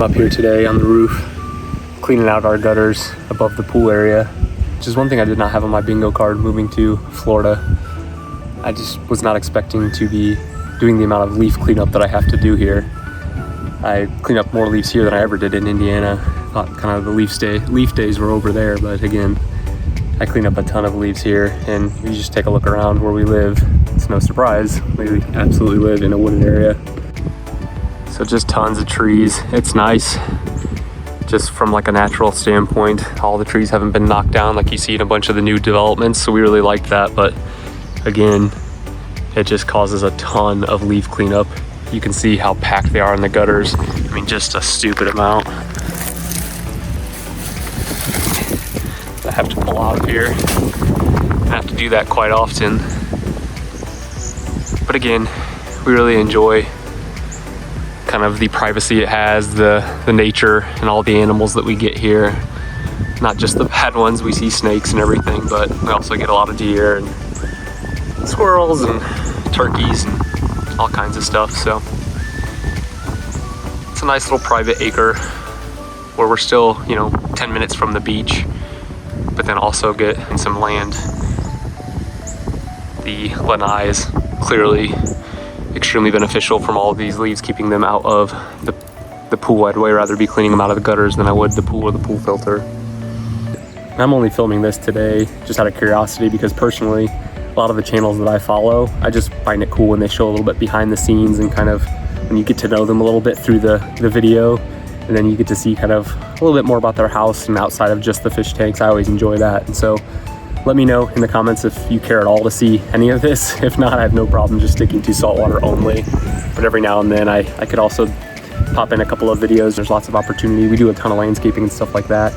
I'm up here today on the roof, cleaning out our gutters above the pool area, which is one thing I did not have on my bingo card moving to Florida. I just was not expecting to be doing the amount of leaf cleanup that I have to do here. I clean up more leaves here than I ever did in Indiana. Thought kind of the leaf days were over there, but again, I clean up a ton of leaves here, and you just take a look around where we live. It's no surprise, we absolutely live in a wooded area. So just tons of trees. It's nice, just from like a natural standpoint. All the trees haven't been knocked down like you see in a bunch of the new developments, so we really like that. But again, it just causes a ton of leaf cleanup. You can see how packed they are in the gutters. I mean, just a stupid amount. I have to pull out of here. I have to do that quite often. But again, we really enjoy kind of the privacy it has, the nature and all the animals that we get here. Not just the bad ones, we see snakes and everything, but we also get a lot of deer and squirrels and turkeys and all kinds of stuff. So it's a nice little private acre where we're still, 10 minutes from the beach, but then also get some land. The lanai is clearly extremely beneficial from all of these leaves, keeping them out of the pool. I'd way rather be cleaning them out of the gutters than I would the pool or the pool filter. I'm only filming this today just out of curiosity because personally, a lot of the channels that I follow, I just find it cool when they show a little bit behind the scenes and kind of when you get to know them a little bit through the video, and then you get to see kind of a little bit more about their house and outside of just the fish tanks. I always enjoy that. And so let me know in the comments if you care at all to see any of this. If not, I have no problem just sticking to saltwater only. But every now and then I could also pop in a couple of videos. There's lots of opportunity. We do a ton of landscaping and stuff like that.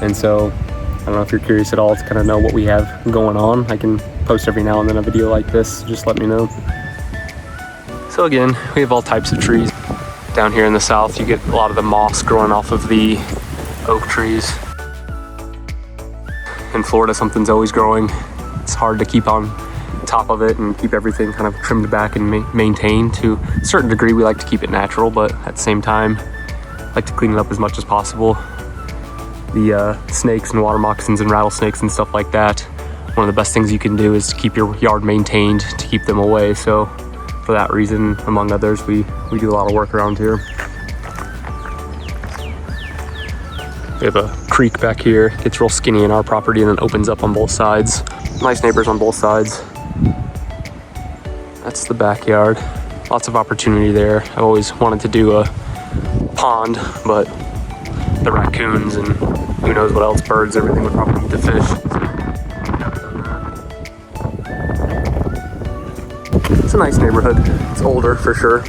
And so I don't know if you're curious at all to kind of know what we have going on. I can post every now and then a video like this. Just let me know. So again, we have all types of trees. Down here in the south, you get a lot of the moss growing off of the oak trees. In Florida, something's always growing. It's hard to keep on top of it and keep everything kind of trimmed back and maintained. To a certain degree, we like to keep it natural, but at the same time, like to clean it up as much as possible. The snakes and water moccasins and rattlesnakes and stuff like that, one of the best things you can do is to keep your yard maintained to keep them away. So for that reason, among others, we do a lot of work around here. We have a creek back here. It's real skinny in our property and then opens up on both sides. Nice neighbors on both sides. That's the backyard. Lots of opportunity there. I've always wanted to do a pond, but the raccoons and who knows what else, birds, everything would probably eat the fish. It's a nice neighborhood. It's older for sure.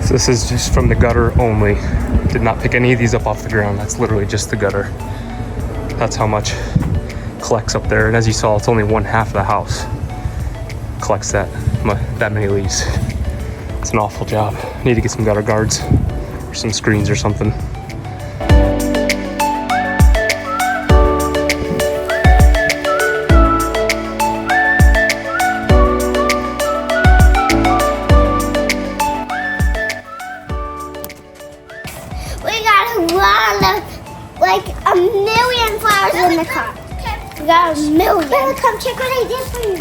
This is just from the gutter only. Did not pick any of these up off the ground. That's literally just the gutter. That's how much collects up there. And as you saw, it's only one half of the house collects that many leaves. It's an awful job. I need to get some gutter guards or some screens or something. Like a million flowers in the car. We got a million. Come check what I did for you.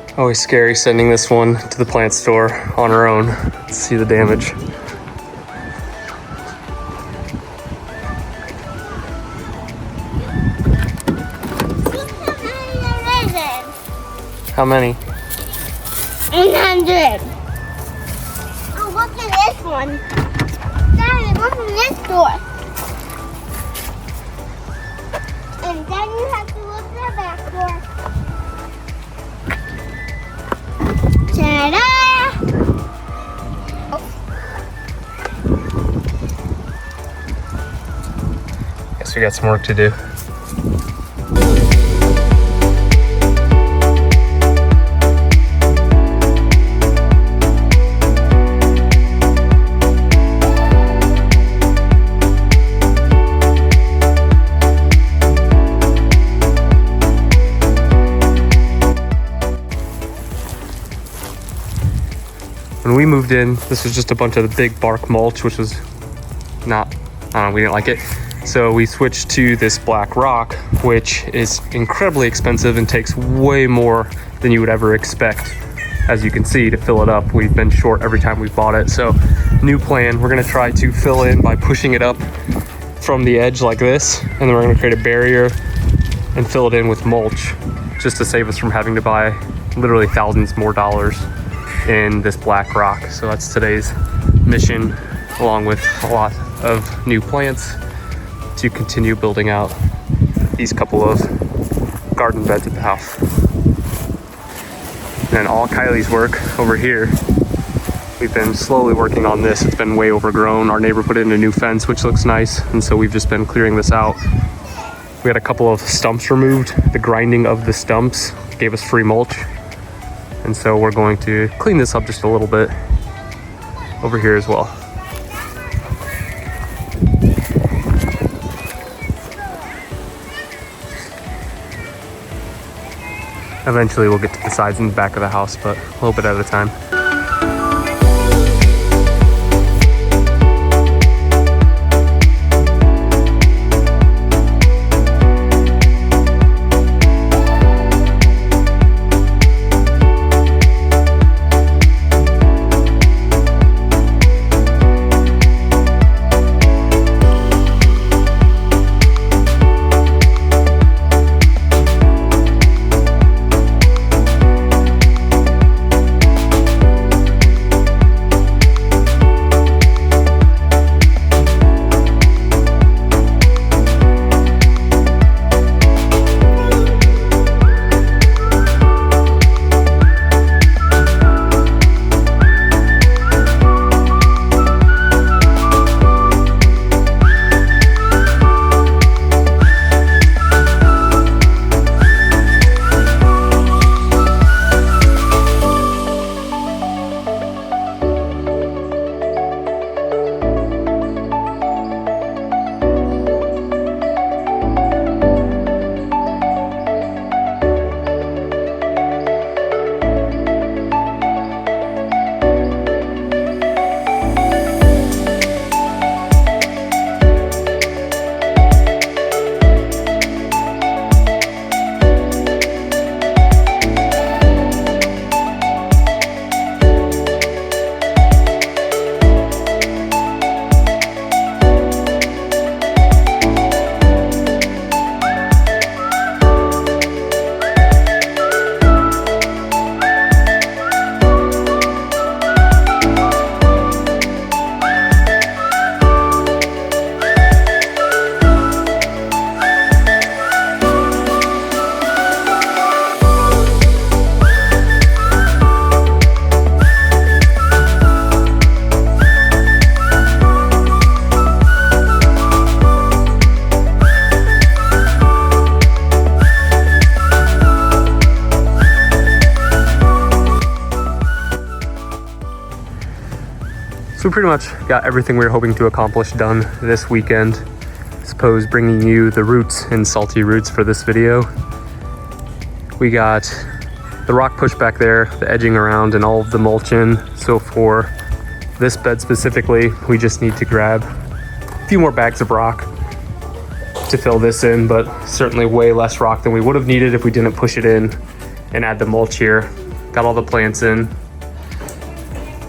Okay. Always scary sending this one to the plant store on her own. Let's see the damage. How many? 100. Oh, look at this one. Daddy, look at this door. And then you have to look at the back door. Ta-da! Guess we got some work to do. we moved in, this was just a bunch of the big bark mulch, which was not, we didn't like it. So we switched to this black rock, which is incredibly expensive and takes way more than you would ever expect. As you can see, to fill it up, we've been short every time we've bought it. So new plan, we're gonna try to fill in by pushing it up from the edge like this, and then we're gonna create a barrier and fill it in with mulch, just to save us from having to buy literally thousands more dollars in this black rock. So that's today's mission, along with a lot of new plants to continue building out these couple of garden beds at the house. And all Kylie's work over here, we've been slowly working on this. It's been way overgrown. Our neighbor put in a new fence, which looks nice, and so we've just been clearing this out. We had a couple of stumps removed. The grinding of the stumps gave us free mulch, and so we're going to clean this up just a little bit over here as well. Eventually we'll get to the sides and the back of the house, but a little bit at a time. So we pretty much got everything we were hoping to accomplish done this weekend. I suppose bringing you the roots and salty roots for this video. We got the rock pushed back there, the edging around, and all of the mulch in. So for this bed specifically, we just need to grab a few more bags of rock to fill this in, but certainly way less rock than we would have needed if we didn't push it in and add the mulch here. Got all the plants in.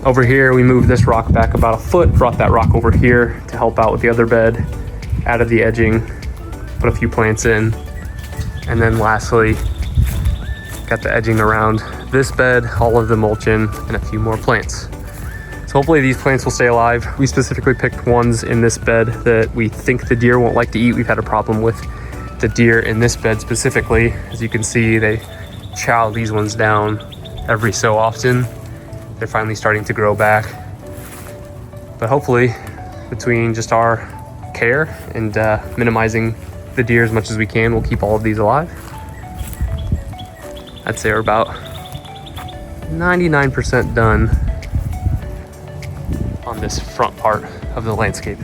Over here, we moved this rock back about a foot, brought that rock over here to help out with the other bed, added the edging, put a few plants in, and then lastly, got the edging around this bed, all of the mulch in, and a few more plants. So hopefully these plants will stay alive. We specifically picked ones in this bed that we think the deer won't like to eat. We've had a problem with the deer in this bed specifically. As you can see, they chow these ones down every so often. They're finally starting to grow back. But hopefully, between just our care and minimizing the deer as much as we can, we'll keep all of these alive. I'd say we're about 99% done on this front part of the landscape.